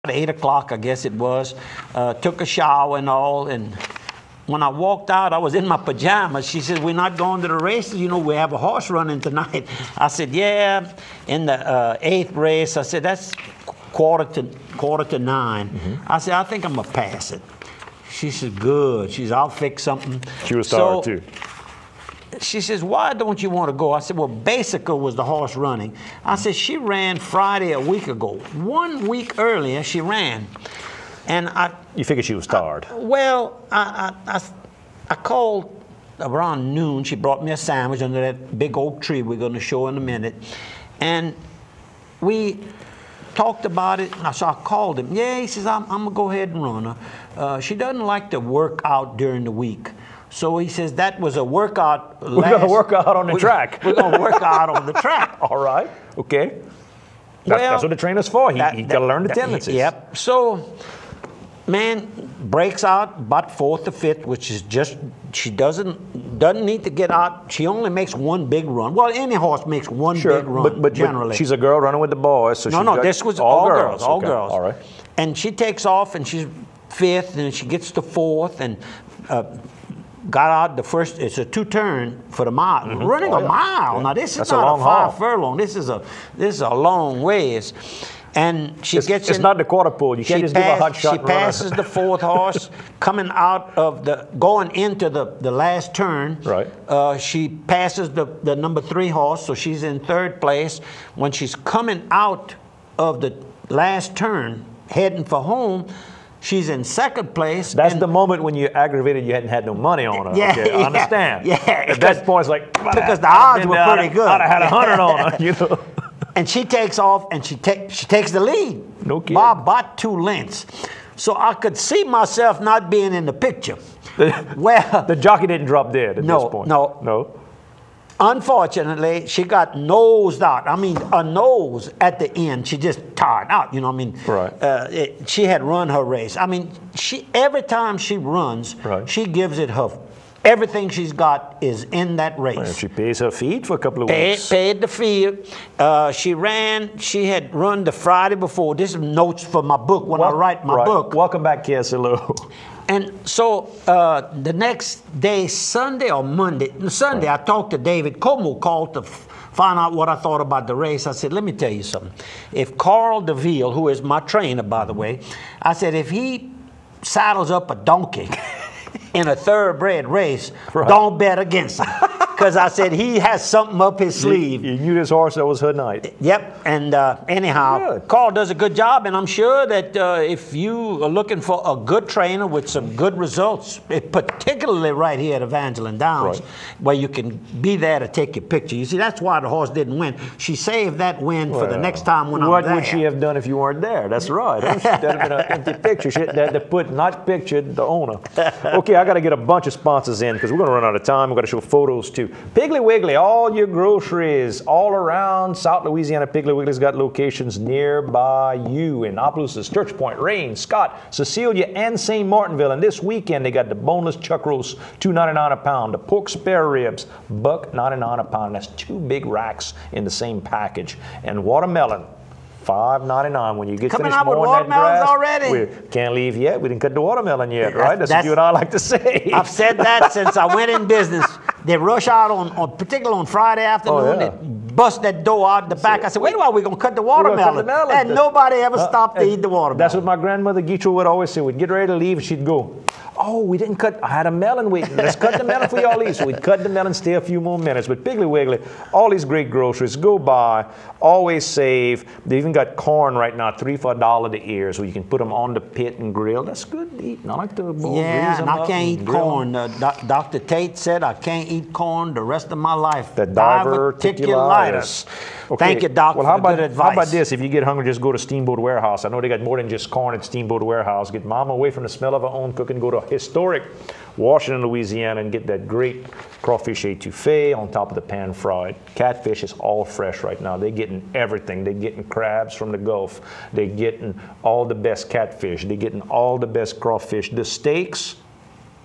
8 o'clock, I guess it was. Took a shower and all, and when I walked out, I was in my pajamas. She said, "We're not going to the races. You know, we have a horse running tonight." I said, "Yeah, in the 8th race." I said, "That's quarter to 9. I said, "I think I'm gonna pass it." She said, "Good." She said, "I'll fix something." She was tired too. She says, "Why don't you want to go?" I said, "Well, Basica was the horse running." I said, "She ran Friday a week ago. 1 week earlier, she ran." And You figured she was tired. I called around noon. She brought me a sandwich under that big oak tree we're going to show in a minute. And we talked about it. So I called him. "Yeah," he says, I'm going to go ahead and run her. She doesn't like to work out during the week. So he says that was a workout. We're going to work out on the track. We're going to work out on the track. All right. Okay. That's what the trainer's for. He got to learn the tendencies. Yep. So, man, breaks out about 4th or 5th, which is just, she doesn't need to get out. She only makes one big run. Well, any horse makes one big run, but generally. She's a girl running with the boys. So No, this was all girls. All okay. girls. All right. And she takes off, and she's 5th, and she gets to 4th, and got out the first. It's a 2-turn for the mile. Running a mile. Yeah. Now this is not a 5 furlong. This is a long ways. And she gets in. It's not the quarter pole. You can't just give a hot shot. She passes the 4th horse coming out of going into the last turn. Right. She passes the number 3 horse, so she's in 3rd place. When she's coming out of the last turn, heading for home, she's in 2nd place. That's the moment when you're aggravated you hadn't had no money on her. Yeah, okay, I understand. Yeah. At that point, it's like, because the odds were pretty good. I'd have had 100 on her, you know. And she takes off, and she takes the lead. No kidding. By about 2 lengths. So I could see myself not being in the picture. Well, the jockey didn't drop dead at this point. No. Unfortunately, she got nosed out. I mean, a nose at the end. She just tired out. You know what I mean? Right. She had run her race. I mean, every time she runs, she gives it her. Everything she's got is in that race. Well, she pays her feed for a couple of weeks. Paid the feed. She ran. She had run the Friday before. This is notes for my book when I write my book. Welcome back, Casillo. And so the next day, Sunday or Monday, I talked to David. Como called to find out what I thought about the race. I said, "Let me tell you something. If Carl DeVille, who is my trainer, by the way," I said, "if he saddles up a donkey in a thoroughbred race, don't bet against him." Because I said he has something up his sleeve. You knew this horse, that was her night. Yep, and anyhow, Carl does a good job, and I'm sure that if you are looking for a good trainer with some good results, particularly right here at Evangeline Downs, where you can be there to take your picture. You see, that's why the horse didn't win. She saved that win for the next time when I'm there. What would she have done if you weren't there? That's right. That would have been an empty picture. She had to put not pictured the owner. Okay, I got to get a bunch of sponsors in because we're going to run out of time. We're going to show photos too. Piggly Wiggly, all your groceries all around South Louisiana. Piggly Wiggly's got locations nearby you in Opelousas, Church Point, Rains, Scott, Cecilia, and St. Martinville. And this weekend, they got the boneless chuck roast, $2.99 a pound. The pork spare ribs, $1.99 a pound. That's 2 big racks in the same package. And watermelon, $5.99 when you get Coming finished out with mowing that grass. already. We can't leave yet. We didn't cut the watermelon yet, right? That's what you and I like to say. I've said that since I went in business. They rush out particularly on Friday afternoon. They bust that door out the back. I said, "Wait a while, we're going to cut the watermelon." And nobody ever stopped to eat the watermelon. That's what my grandmother Gitro would always say. We'd get ready to leave, and she'd go, "Oh, we didn't cut. I had a melon waiting. Let's cut the melon for y'all leave." So we'd cut the melon, stay a few more minutes. But Piggly Wiggly, all these great groceries, go by, always save. They even got corn right now, 3 for $1 the ear, so you can put them on the pit and grill. That's good to eat. I like to and I can't eat corn. Dr. Tate said I can't eat corn the rest of my life. The diverticulitis. Okay. Thank you, Doc, for good advice. How about this? If you get hungry, just go to Steamboat Warehouse. I know they got more than just corn at Steamboat Warehouse. Get Mama away from the smell of her own cooking. Go to historic Washington, Louisiana, and get that great crawfish etouffee on top of the pan fried. Catfish is all fresh right now. They're getting everything. They're getting crabs from the Gulf. They're getting all the best catfish. They're getting all the best crawfish. The steaks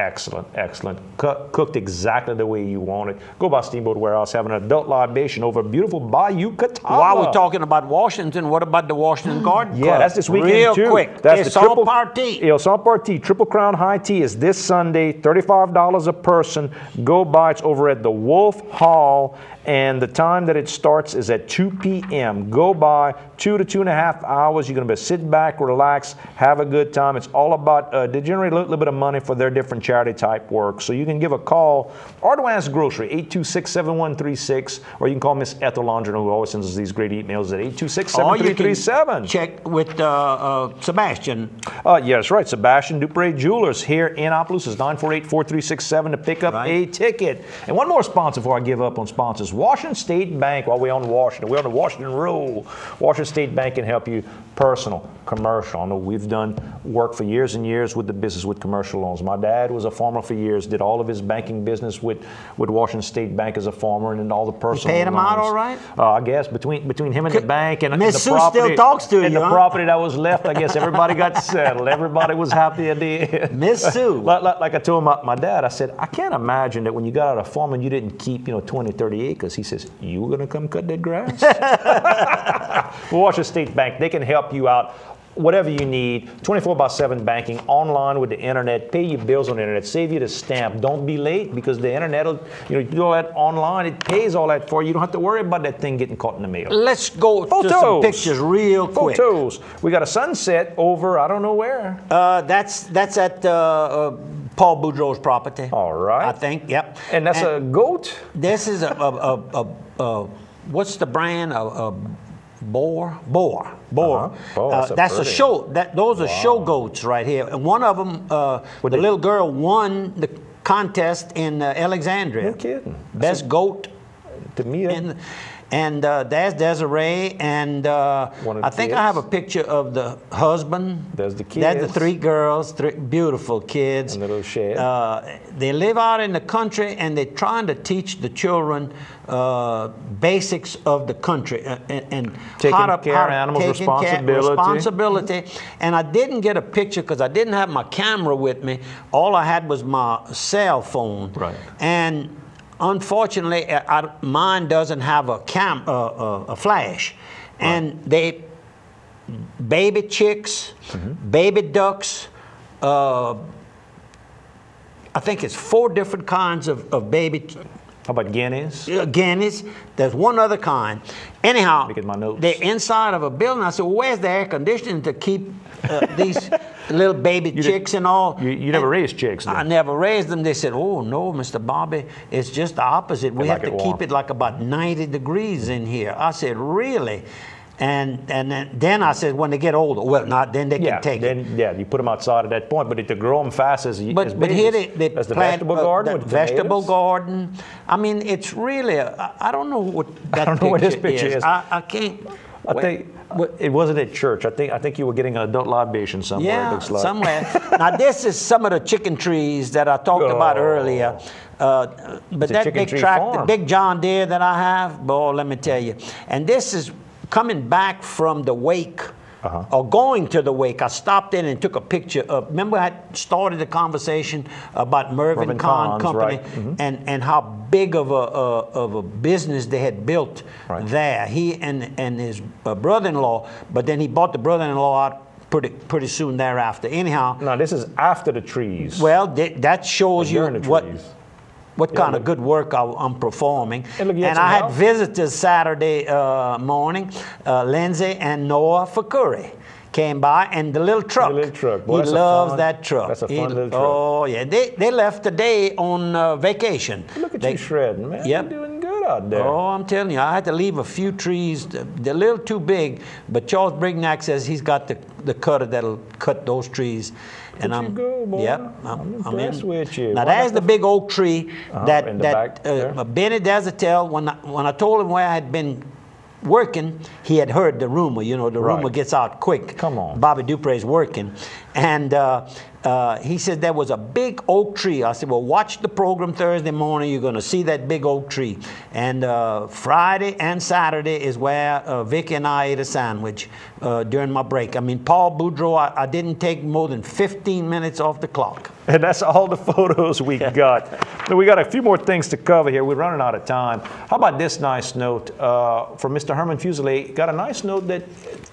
Excellent, excellent. Cooked exactly the way you want it. Go by Steamboat Warehouse, having an adult libation over beautiful Bayou Catawba. While we're talking about Washington, what about the Washington Garden Club? Yeah, that's this weekend Real too. quick. That's it's the triple party. It's all party. Triple Crown High Tea is this Sunday, $35 a person. Go by. It's over at the Wolf Hall, and the time that it starts is at 2 p.m. Go by, 2 to 2.5 hours. You're going to be sit back, relax, have a good time. It's all about they generate a little bit of money for their different charity type work. So you can give a call or to Ask Grocery, 826-7136, or you can call Miss Ethel London, who always sends us these great emails at 826-7337. Check with Sebastian. Yeah, that's right. Sebastian Dupre Jewelers here in Opelousas is 948-4367 to pick up a ticket. And one more sponsor before I give up on sponsors. Washington State Bank, while we're on Washington. We're on the Washington roll. Washington State Bank can help you personal, commercial. I know we've done work for years and years with the business with commercial loans. My dad was a farmer for years, did all of his banking business with Washington State Bank as a farmer, and then all the personal you paid him loans. out all right? I guess between him and the bank and Miss the Sue property, still talks to you, and the property that was left, I guess everybody got settled. Everybody was happy at the end. Miss Sue. Like I told my dad, I said, I can't imagine that when you got out of farming, you didn't keep 20, 30 acres. He says, you were going to come cut that grass? Washington State Bank, they can help you out. Whatever you need, 24/7 banking, online with the internet, pay your bills on the internet, save you the stamp. Don't be late because the internet will, you do all that online, it pays all that for you. You don't have to worry about that thing getting caught in the mail. Let's go to some pictures real quick. Photos. We got a sunset over, I don't know where. That's at Paul Boudreau's property. All right. I think, yep. And that's a goat? This is what's the brand? Boar. That's a show. Those are show goats right here. And one of them, the little girl won the contest in Alexandria. No kidding. Best goat. To me, and there's Desiree, and I think I have a picture of the husband. There's the kids. There's the three girls, three beautiful kids. And the little shed. They live out in the country, and they're trying to teach the children basics of the country and taking care of animals, responsibility. And I didn't get a picture because I didn't have my camera with me. All I had was my cell phone. Right. And unfortunately, mine doesn't have a flash, and they baby chicks, baby ducks. I think it's 4 different kinds of baby. How about guineas? Guineas. There's one other kind. Anyhow, look at my notes. They're inside of a building. I said, well, where's the air conditioning to keep these little baby chicks and all? You never raised chicks, then? I never raised them. They said, oh, no, Mr. Bobby, it's just the opposite. We have to keep it like about 90 degrees in here. I said, really? And then I said, when they get older, well, not then they can take it. Yeah, you put them outside at that point, but to grow them fast as babies. But here they That's the plant vegetable garden with vegetable tomatoes? garden. I mean, it's really, I don't know what that I don't know what this picture is. I can't. I think it wasn't at church. I think you were getting an adult libation somewhere. Yeah, it looks like. somewhere. Now this is some of the chicken trees that I talked about earlier. But that big tract, the big John Deere that I have, boy, let me tell you. And this is coming back from the wake. Or going to the wake. I stopped in and took a picture of, remember I started the conversation about Mervyn Kahn Company, right. and how big of a business they had built there. He and his brother-in-law, but then he bought the brother-in-law out pretty soon thereafter. Anyhow. Now this is after the trees. Well, that shows you what kind of good work I'm performing. And I had visitors Saturday morning. Lindsay and Noah Fakuri came by, and the little truck. The little truck. Boy, he loves that truck. That's a fun little truck. Oh, yeah. They left today on vacation. Look at you shredding, man. Yep. You're doing good out there. Oh, I'm telling you, I had to leave a few trees. They're a little too big, but Charles Brignac says he's got the cutter that'll cut those trees. And I'm impressed with you. Now there's the big oak tree that Benny Desatel, when I told him where I had been working, he had heard the rumor. You know, the rumor gets out quick. Come on. Bobby Dupre's working. And he said there was a big oak tree. I said, well, watch the program Thursday morning. You're going to see that big oak tree. And Friday and Saturday is where Vicky and I ate a sandwich during my break. I mean, Paul Boudreau, I didn't take more than 15 minutes off the clock. And that's all the photos we got. We got a few more things to cover here. We're running out of time. How about this nice note from Mr. Herman Fuselier? Got a nice note that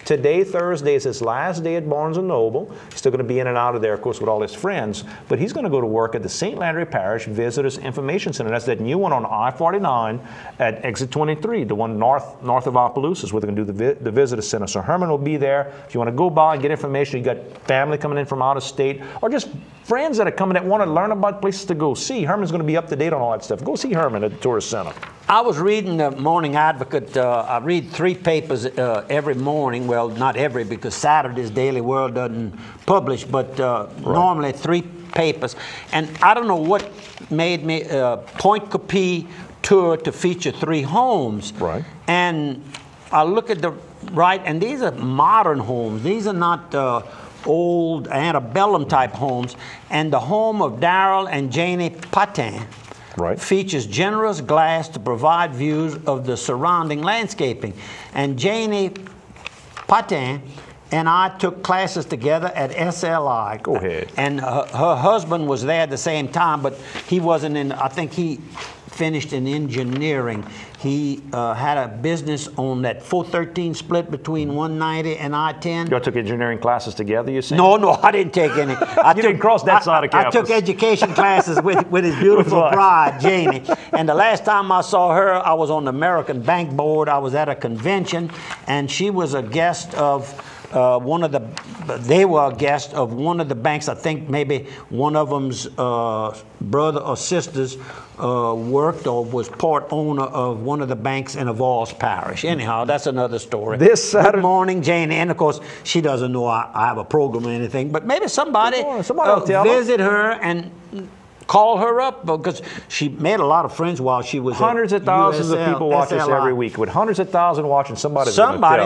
today, Thursday, is his last day at Barnes & Noble. He's still going to be in and out of there, of course, with all his friends. But he's going to go to work at the St. Landry Parish Visitors Information Center. That's that new one on I-49 at exit 23, the one north of Opelousas, where they're going to do the Visitor Center. So Herman will be there. If you want to go by and get information, you got family coming in from out of state, or just friends that are coming that want to learn about places to go see. Herman's going to be up to date on all that stuff. Go see Herman at the Tourist Center. I was reading the Morning Advocate. I read 3 papers every morning. Well, not every, because Saturday's Daily World doesn't publish, but normally 3 papers. And I don't know what made me Point Coupee tour to feature 3 homes. Right. And I look at the right, and these are modern homes. These are not old antebellum type homes. And the home of Darrell and Janie Patin features generous glass to provide views of the surrounding landscaping. And Janie Patin and I took classes together at SLI. Go ahead. And her husband was there at the same time, but he wasn't in, I think he finished in engineering. He had a business on that 413 split between 190 and I-10. You all took engineering classes together, you say? No, I didn't take any. You didn't cross that side of campus. I took education classes with his beautiful bride, Janie. And the last time I saw her, I was on the American Bank Board. I was at a convention, and she was a guest of they were a guest of one of the banks. I think maybe one of them's brother or sisters worked or was part owner of one of the banks in Avoyelles Parish. Anyhow, that's another story. This Saturday. Good morning, Janie. And of course, she doesn't know I have a program or anything, but maybe somebody visit her and call her up, because she made a lot of friends while she was hundreds of thousands of people watch us every week. With hundreds of thousands watching, somebody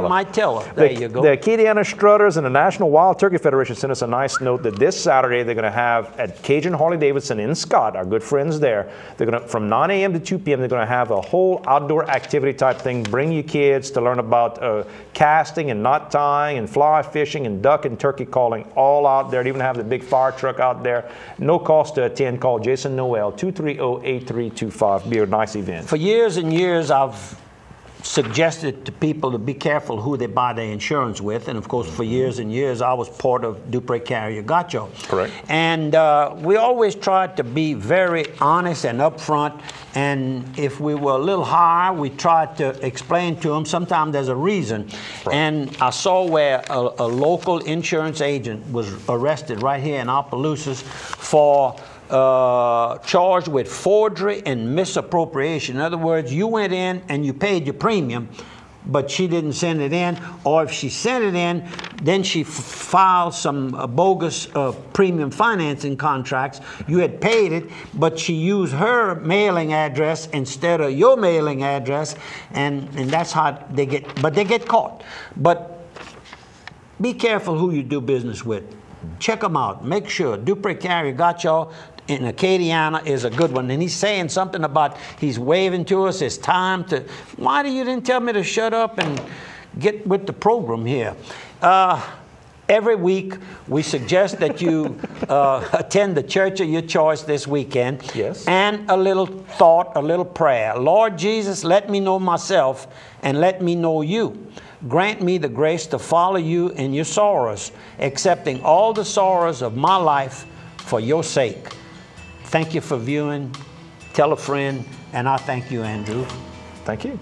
might tell her. There you go. The Acadiana Strutters and the National Wild Turkey Federation sent us a nice note that this Saturday they're going to have at Cajun Harley-Davidson in Scott, our good friends there, they're going to, from 9 a.m. to 2 p.m., they're going to have a whole outdoor activity type thing. Bring your kids to learn about casting and knot tying and fly fishing and duck and turkey calling, all out there. They even have the big fire truck out there. No cost to attend. Call Jason Noel, 230-8325. Be a nice event. For years and years, I've suggested to people to be careful who they buy their insurance with. And of course, for years and years, I was part of Dupree Carrier Gotcho. Correct. And we always tried to be very honest and upfront. And if we were a little higher, we tried to explain to them. Sometimes there's a reason. Right. And I saw where a local insurance agent was arrested right here in Opelousas for charged with forgery and misappropriation. In other words, you went in and you paid your premium, but she didn't send it in, or if she sent it in, then she filed some bogus premium financing contracts. You had paid it, but she used her mailing address instead of your mailing address, and that's how they get caught. But be careful who you do business with. Check them out. Make sure. Dupree Carrier Gotcho in Acadiana is a good one. And he's saying something about he's waving to us. It's time to... Why didn't tell me to shut up and get with the program here? Every week, we suggest that you attend the church of your choice this weekend. Yes. And a little thought, a little prayer. Lord Jesus, let me know myself and let me know you. Grant me the grace to follow you in your sorrows, accepting all the sorrows of my life for your sake. Thank you for viewing. Tell a friend. And I thank you, Andrew. Thank you.